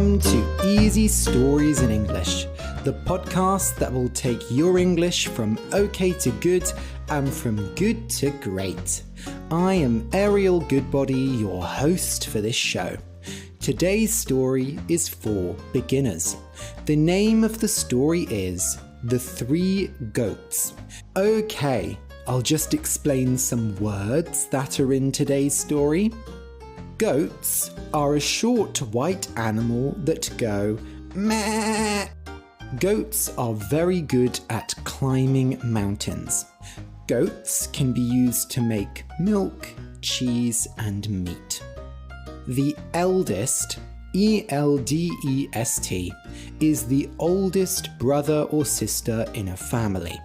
Welcome to Easy Stories in English, the podcast that will take your English from okay to good and from good to great. I am Ariel Goodbody, your host for this show. Today's story is for beginners. The name of the story is The Three Goats. Okay, I'll just explain some words that are in today's story. Goats are a short white animal that go meh. Goats are very good at climbing mountains. Goats can be used to make milk, cheese, and meat. The eldest, E-L-D-E-S-T, is the oldest brother or sister in a family.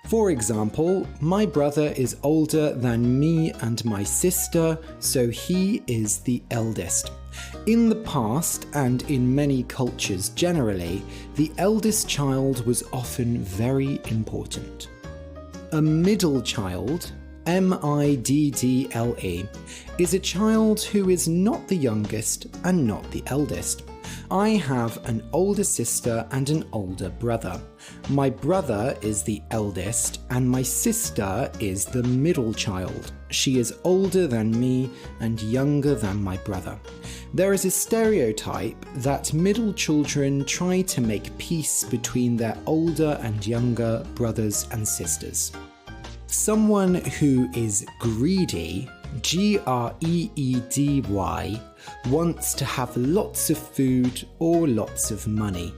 For example, my brother is older than me and my sister, so he is the eldest. In the past, and in many cultures generally, the eldest child was often very important. A middle child, M-I-D-D-L-E, is a child who is not the youngest and not the eldest. I have an older sister and an older brother. My brother is the eldest and my sister is the middle child. She is older than me and younger than my brother. There is a stereotype that middle children try to make peace between their older and younger brothers and sisters. Someone who is greedy, G-R-E-E-D-Y, wants to have lots of food or lots of money.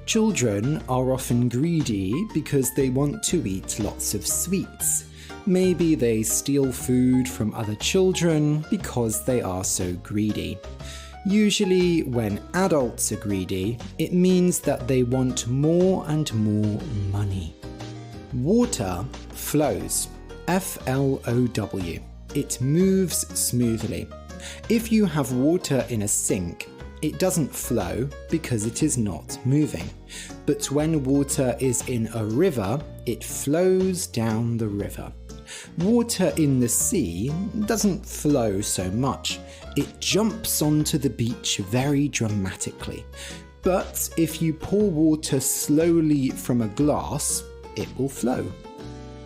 Children are often greedy because they want to eat lots of sweets. Maybe they steal food from other children because they are so greedy. Usually, when adults are greedy, it means that they want more and more money. Water flows, F-L-O-W. It moves smoothly. If you have water in a sink, it doesn't flow because it is not moving. But when water is in a river, it flows down the river. Water in the sea doesn't flow so much. It jumps onto the beach very dramatically. But if you pour water slowly from a glass, it will flow.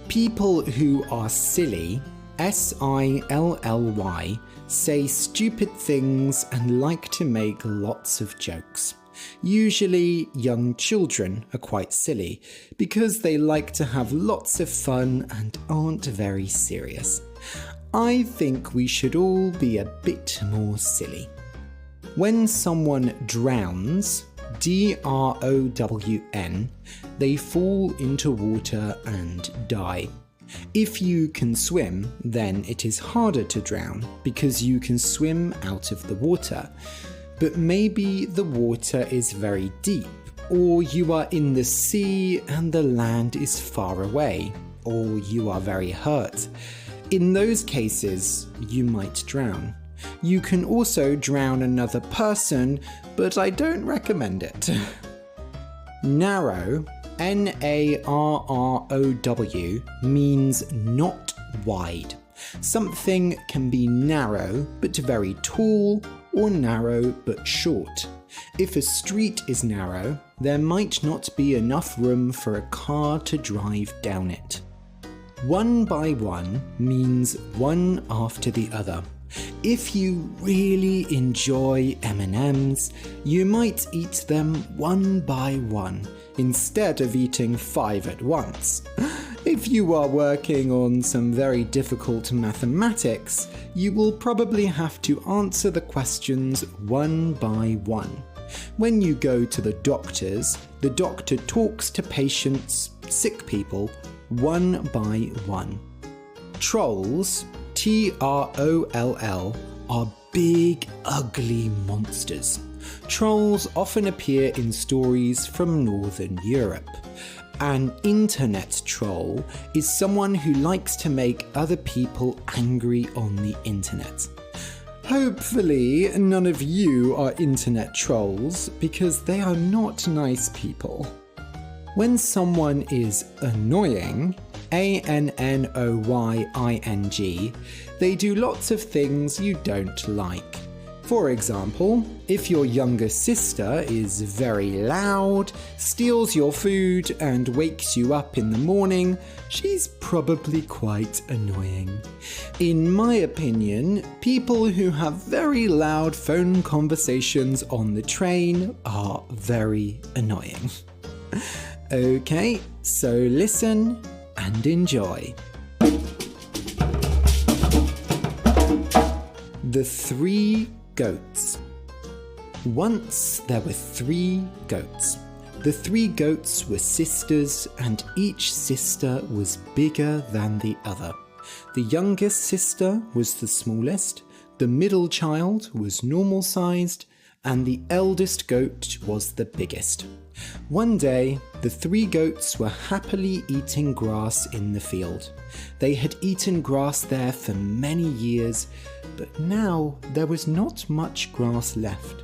People who are silly, S-I-L-L-Y, say stupid things and like to make lots of jokes. Usually, young children are quite silly because they like to have lots of fun and aren't very serious. I think we should all be a bit more silly. When someone drowns, D-R-O-W-N, they fall into water and die. If you can swim, then it is harder to drown because you can swim out of the water. But maybe the water is very deep, or you are in the sea and the land is far away, or you are very hurt. In those cases, you might drown. You can also drown another person, but I don't recommend it. Narrow, N-A-R-R-O-W, means not wide. Something can be narrow but very tall, or narrow but short. If a street is narrow, there might not be enough room for a car to drive down it. One by one means one after the other. If you really enjoy M&Ms, you might eat them one by one, instead of eating 5 at once. If you are working on some very difficult mathematics, you will probably have to answer the questions one by one. When you go to the doctor talks to patients, sick people, one by one. Trolls, T-R-O-L-L, are big, ugly monsters. Trolls often appear in stories from Northern Europe. An internet troll is someone who likes to make other people angry on the internet. Hopefully, none of you are internet trolls because they are not nice people. When someone is annoying, A-N-N-O-Y-I-N-G, they do lots of things you don't like. For example, if your younger sister is very loud, steals your food, and wakes you up in the morning, she's probably quite annoying. In my opinion, people who have very loud phone conversations on the train are very annoying. Okay, so listen and enjoy. The Three Goats. Once there were 3 goats. The 3 goats were sisters, and each sister was bigger than the other. The youngest sister was the smallest, the middle child was normal-sized, and the eldest goat was the biggest. One day, the 3 goats were happily eating grass in the field. They had eaten grass there for many years, but now there was not much grass left.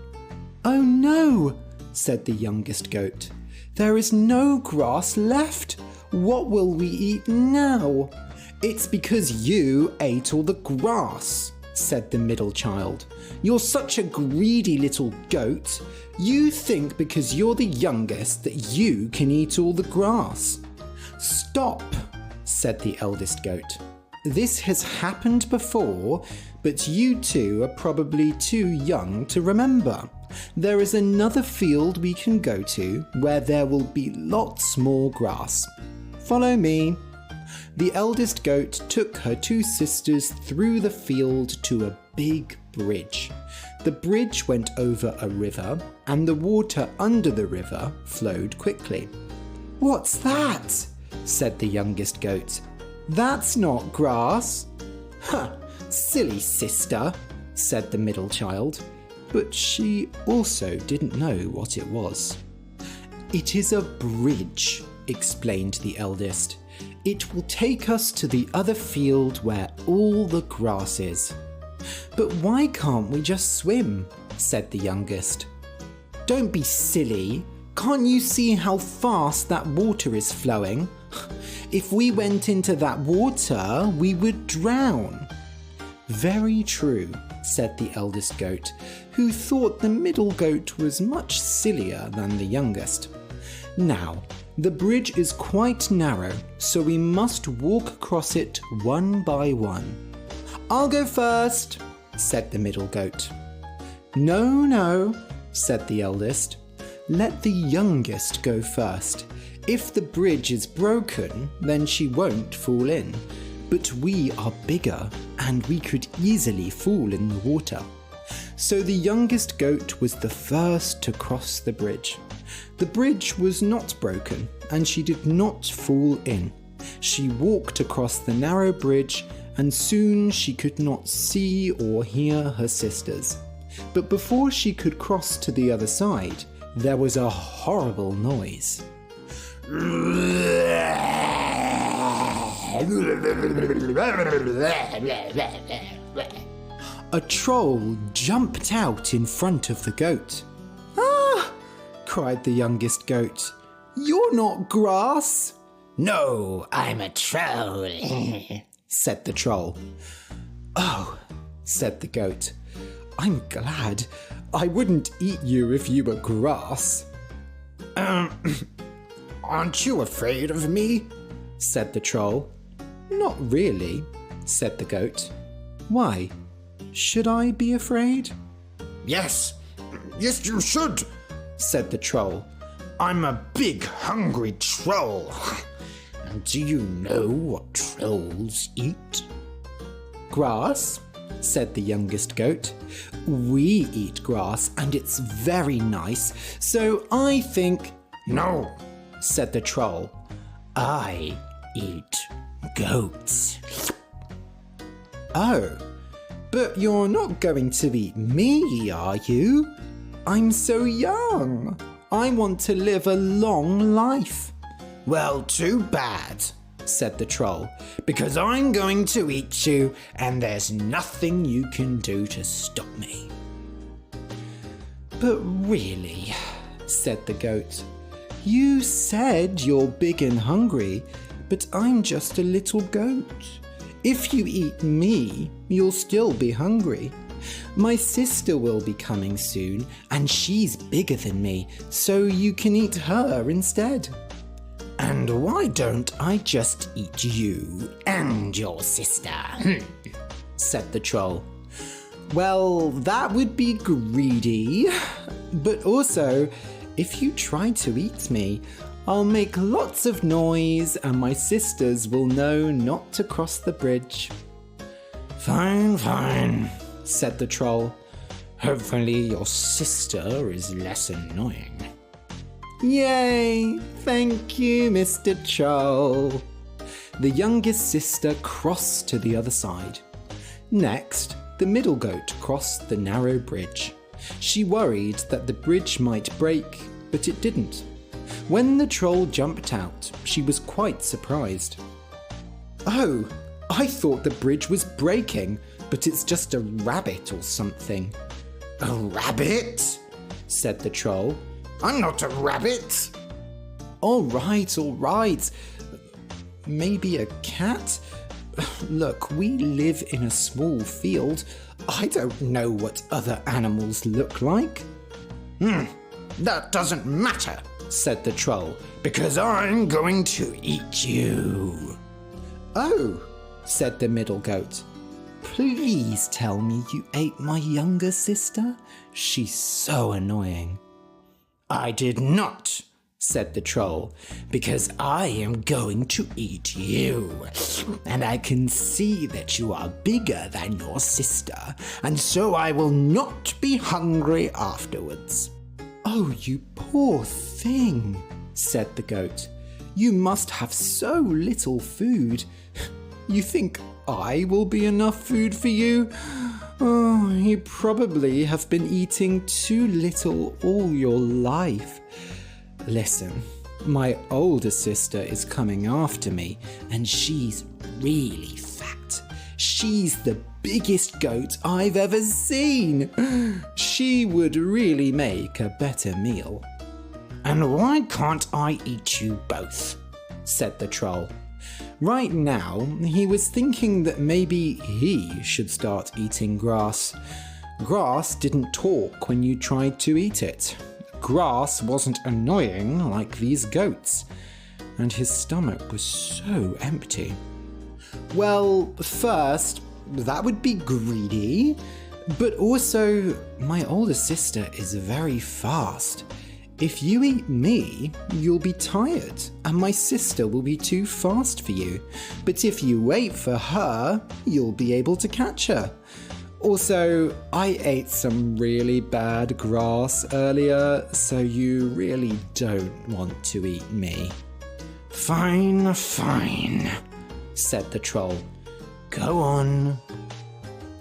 "Oh no," said the youngest goat. "There is no grass left. What will we eat now?" "It's because you ate all the grass," said the middle child. "You're such a greedy little goat. You think because you're the youngest that you can eat all the grass." "Stop," said the eldest goat. "This has happened before, but you two are probably too young to remember. There is another field we can go to where there will be lots more grass. Follow me." The eldest goat took her 2 sisters through the field to a big bridge. The bridge went over a river, and the water under the river flowed quickly. "What's that?" said the youngest goat. "That's not grass." "Huh, silly sister," said the middle child, but she also didn't know what it was. "It is a bridge," explained the eldest. "It will take us to the other field where all the grass is." "But why can't we just swim?" said the youngest. "Don't be silly. Can't you see how fast that water is flowing? If we went into that water, we would drown." "Very true," said the eldest goat, who thought the middle goat was much sillier than the youngest. "Now, the bridge is quite narrow, so we must walk across it one by one." "I'll go first," said the middle goat. "No, no," said the eldest. "Let the youngest go first. If the bridge is broken, then she won't fall in. But we are bigger, and we could easily fall in the water." So the youngest goat was the first to cross the bridge. The bridge was not broken, and she did not fall in. She walked across the narrow bridge, and soon she could not see or hear her sisters. But before she could cross to the other side, there was a horrible noise. A troll jumped out in front of the goat. "Ah!" cried the youngest goat. "You're not grass." "No, I'm a troll," said the troll. "Oh," said the goat. "I'm glad. I wouldn't eat you if you were grass." Aren't you afraid of me?" said the troll. "Not really," said the goat. "Why? Should I be afraid?" Yes, you should," said the troll. "I'm a big, hungry troll. And do you know what trolls eat?" "Grass," said the youngest goat. "We eat grass and it's very nice, so I think—" "No," said the troll. "I eat goats." "Oh, but you're not going to eat me, are you? I'm so young. I want to live a long life." "Well, too bad," said the troll, "because I'm going to eat you, and there's nothing you can do to stop me." "But really," said the goat, "you said you're big and hungry, but I'm just a little goat. If you eat me, you'll still be hungry. My sister will be coming soon, and she's bigger than me, so you can eat her instead." "And why don't I just eat you and your sister?" said the troll. "Well, that would be greedy, but also, if you try to eat me, I'll make lots of noise and my sisters will know not to cross the bridge." "Fine, fine," said the troll. "Hopefully your sister is less annoying." "Yay! Thank you, Mr. Troll." The youngest sister crossed to the other side. Next, the middle goat crossed the narrow bridge. She worried that the bridge might break, but it didn't. When the troll jumped out, she was quite surprised. "Oh, I thought the bridge was breaking, but it's just a rabbit or something." "A rabbit?" said the troll. "I'm not a rabbit." All right. Maybe a cat? Look, we live in a small field. I don't know what other animals look like." "That doesn't matter," said the troll, "because I'm going to eat you." "Oh," said the middle goat. "Please tell me you ate my younger sister. She's so annoying." "I did not," said the troll, "because I am going to eat you. And I can see that you are bigger than your sister, and so I will not be hungry afterwards." "Oh, you poor thing," said the goat. "You must have so little food. You think I will be enough food for you? Oh, you probably have been eating too little all your life. Listen, my older sister is coming after me, and she's really fat. She's the biggest goat I've ever seen. She would really make a better meal." "And why can't I eat you both?" said the troll. Right now, he was thinking that maybe he should start eating grass. Grass didn't talk when you tried to eat it. Grass wasn't annoying like these goats, and his stomach was so empty. Well, first, that would be greedy, but also, my older sister is very fast. If you eat me, you'll be tired, and my sister will be too fast for you. But if you wait for her, you'll be able to catch her. Also, I ate some really bad grass earlier, so you really don't want to eat me." Fine, said the troll. "Go on."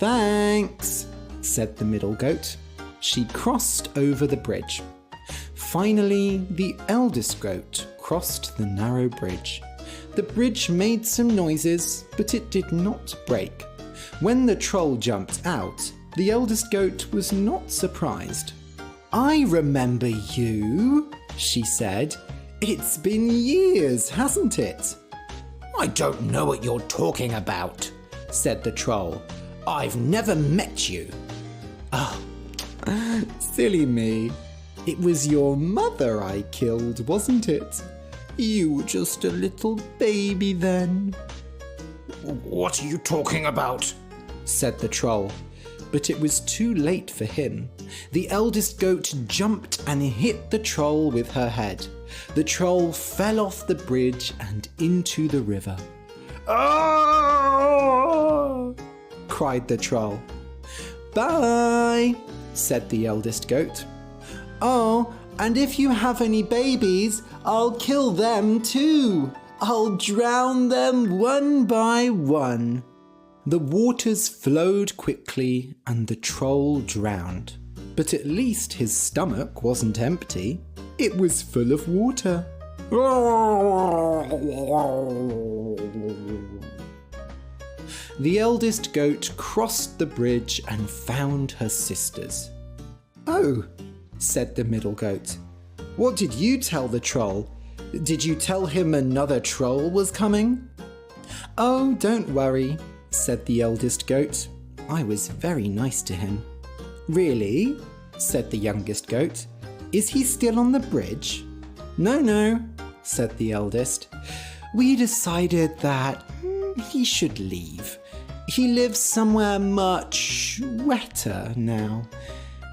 "Thanks," said the middle goat. She crossed over the bridge. Finally, the eldest goat crossed the narrow bridge. The bridge made some noises, but it did not break. When the troll jumped out, the eldest goat was not surprised. "I remember you," she said. "It's been years, hasn't it?" "I don't know what you're talking about," said the troll. "I've never met you." "Oh, silly me. It was your mother I killed, wasn't it? You were just a little baby then." "What are you talking about?" said the troll. But it was too late for him. The eldest goat jumped and hit the troll with her head. The troll fell off the bridge and into the river. "Oh!" cried the troll. "Bye," said the eldest goat. "Oh, and if you have any babies, I'll kill them too. I'll drown them one by one." The waters flowed quickly and the troll drowned. But at least his stomach wasn't empty. It was full of water. The eldest goat crossed the bridge and found her sisters. "Oh," said the middle goat. "What did you tell the troll? Did you tell him another troll was coming?" "Oh, don't worry," said the eldest goat. I was very nice to him." "Really?" said the youngest goat. "Is he still on the bridge?" No, said the eldest. "We decided that he should leave. He lives somewhere much wetter now.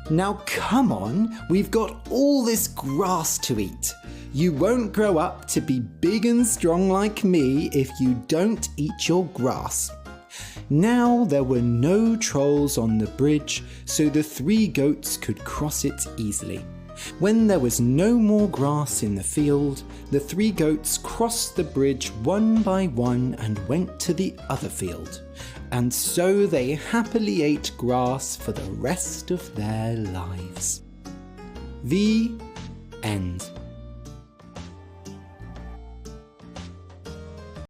Now come on, we've got all this grass to eat. You won't grow up to be big and strong like me if you don't eat your grass." Now there were no trolls on the bridge, so the 3 goats could cross it easily. When there was no more grass in the field, the 3 goats crossed the bridge one by one and went to the other field. And so they happily ate grass for the rest of their lives. The end.